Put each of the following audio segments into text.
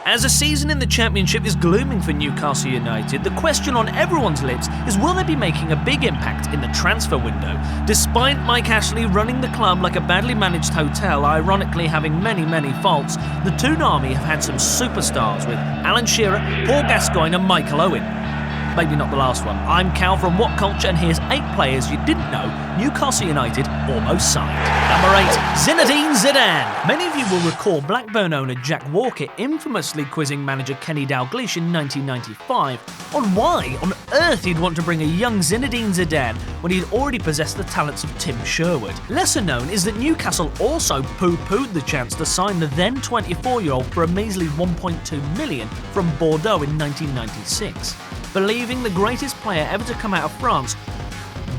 As a season in the Championship is glooming for Newcastle United, the question on everyone's lips is will they be making a big impact in the transfer window? Despite Mike Ashley running the club like a badly managed hotel, ironically having many faults, the Toon Army have had some superstars with Alan Shearer, Paul Gascoigne and Michael Owen. Maybe not the last one. I'm Cal from What Culture, and here's 8 players you didn't know Newcastle United almost signed. Number 8, Zinedine Zidane. Many of you will recall Blackburn owner Jack Walker infamously quizzing manager Kenny Dalglish in 1995 on why on earth he'd want to bring a young Zinedine Zidane when he'd already possessed the talents of Tim Sherwood. Lesser known is that Newcastle also poo-pooed the chance to sign the then 24-year-old for a measly $1.2 million from Bordeaux in 1996. Believing the greatest player ever to come out of France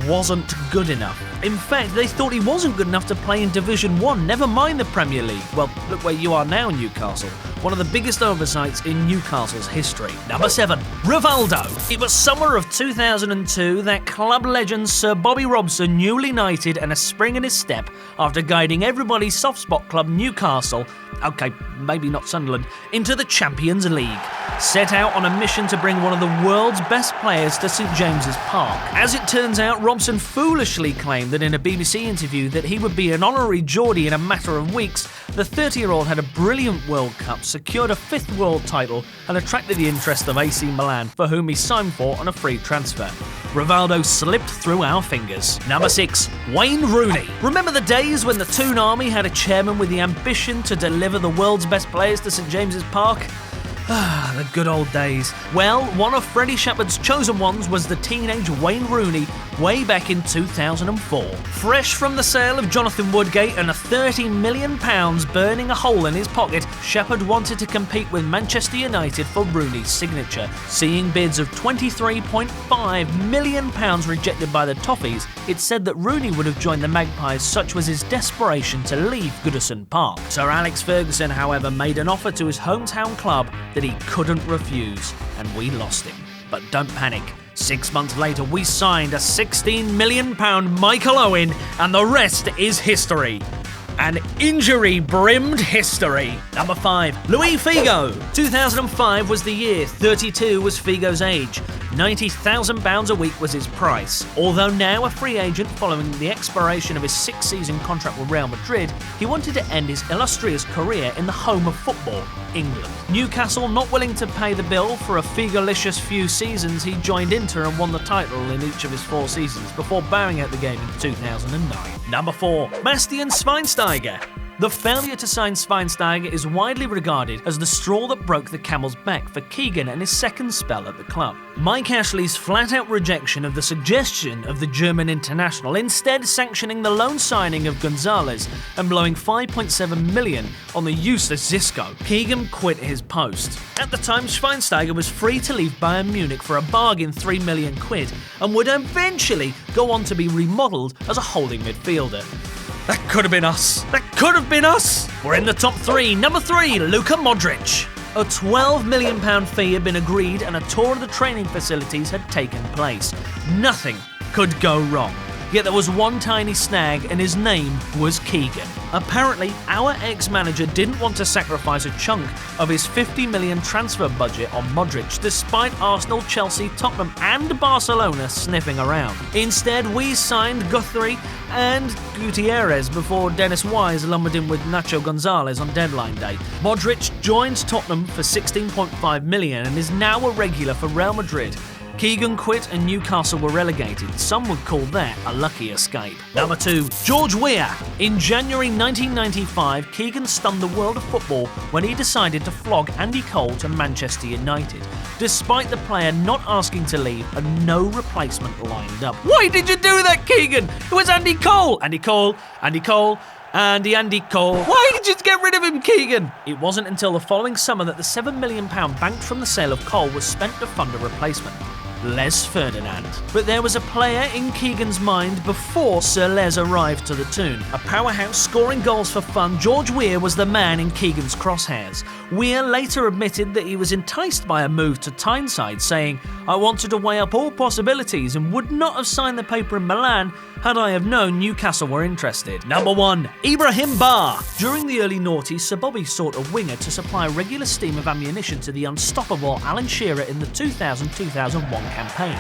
wasn't good enough. In fact, they thought he wasn't good enough to play in Division 1, never mind the Premier League. Well, look where you are now, Newcastle. One of the biggest oversights in Newcastle's history. Number 7, Rivaldo. It was summer of 2002 that club legend Sir Bobby Robson newly knighted and a spring in his step after guiding everybody's soft spot club Newcastle, okay, maybe not Sunderland, into the Champions League. Set out on a mission to bring one of the world's best players to St James's Park. As it turns out, Robson foolishly claimed that in a BBC interview that he would be an honorary Geordie in a matter of weeks. The 30-year-old had a brilliant World Cup, secured a 5th world title and attracted the interest of AC Milan, for whom he signed for on a free transfer. Rivaldo slipped through our fingers. Number 6, Wayne Rooney. Remember the days when the Toon Army had a chairman with the ambition to deliver the world's best players to St James's Park? Ah, the good old days. Well, one of Freddie Shepherd's chosen ones was the teenage Wayne Rooney way back in 2004. Fresh from the sale of Jonathan Woodgate and a £30 million burning a hole in his pocket, Shepherd wanted to compete with Manchester United for Rooney's signature. Seeing bids of £23.5 million rejected by the Toffees, it said that Rooney would have joined the Magpies, such was his desperation to leave Goodison Park. Sir Alex Ferguson, however, made an offer to his hometown club that he couldn't refuse, and we lost him. But don't panic. 6 months later, we signed a £16 million Michael Owen, and the rest is history. An injury-brimmed history. Number 5, Luis Figo. 2005 was the year, 32 was Figo's age. £90,000 a week was his price. Although now a free agent following the expiration of his 6-season contract with Real Madrid, he wanted to end his illustrious career in the home of football, England. Newcastle not willing to pay the bill for a Figo-licious few seasons, he joined Inter and won the title in each of his 4 seasons before bowing out the game in 2009. Number 4, Bastian Schweinsteiger. The failure to sign Schweinsteiger is widely regarded as the straw that broke the camel's back for Keegan and his second spell at the club. Mike Ashley's flat-out rejection of the suggestion of the German international, instead sanctioning the loan signing of Gonzalez and blowing $5.7 million on the useless Zisco. Keegan quit his post. At the time, Schweinsteiger was free to leave Bayern Munich for a bargain £3 million and would eventually go on to be remodelled as a holding midfielder. That could have been us. That could have been us. We're in the top 3. Number 3, Luka Modric. A £12 million fee had been agreed and a tour of the training facilities had taken place. Nothing could go wrong. Yet there was one tiny snag, and his name was Keegan. Apparently, our ex-manager didn't want to sacrifice a chunk of his $50 million transfer budget on Modric, despite Arsenal, Chelsea, Tottenham and Barcelona sniffing around. Instead, we signed Guthrie and Gutierrez before Dennis Wise lumbered in with Nacho Gonzalez on deadline day. Modric joined Tottenham for $16.5 million and is now a regular for Real Madrid. Keegan quit and Newcastle were relegated. Some would call that a lucky escape. Number 2, George Weah. In January 1995, Keegan stunned the world of football when he decided to flog Andy Cole to Manchester United, despite the player not asking to leave and no replacement lined up. Why did you do that, Keegan? It was Andy Cole! Andy Cole! Andy Cole! Andy Cole. Why did you get rid of him, Keegan? It wasn't until the following summer that the £7 million banked from the sale of Cole was spent to fund a replacement. Les Ferdinand. But there was a player in Keegan's mind before Sir Les arrived to the Toon. A powerhouse scoring goals for fun, George Weah was the man in Keegan's crosshairs. Weah later admitted that he was enticed by a move to Tyneside, saying, "I wanted to weigh up all possibilities and would not have signed the paper in Milan had I have known Newcastle were interested." Number 1. Ibrahim Ba. During the early noughties, Sir Bobby sought a winger to supply a regular stream of ammunition to the unstoppable Alan Shearer in the 2000-2001 campaign.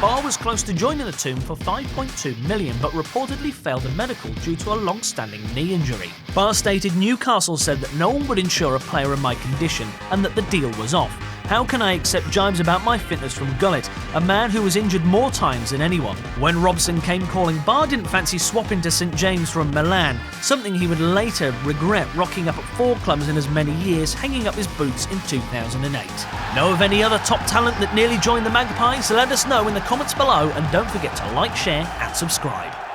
Ba was close to joining the Toon for $5.2 million, but reportedly failed a medical due to a long-standing knee injury. Ba stated Newcastle said that no one would insure a player in my condition and that the deal was off. How can I accept jibes about my fitness from Gullit, a man who was injured more times than anyone? When Robson came calling, Ba didn't fancy swapping to St James from Milan, something he would later regret, rocking up at 4 clubs in as many years, hanging up his boots in 2008. Know of any other top talent that nearly joined the Magpies? Let us know in the comments below, and don't forget to like, share and subscribe.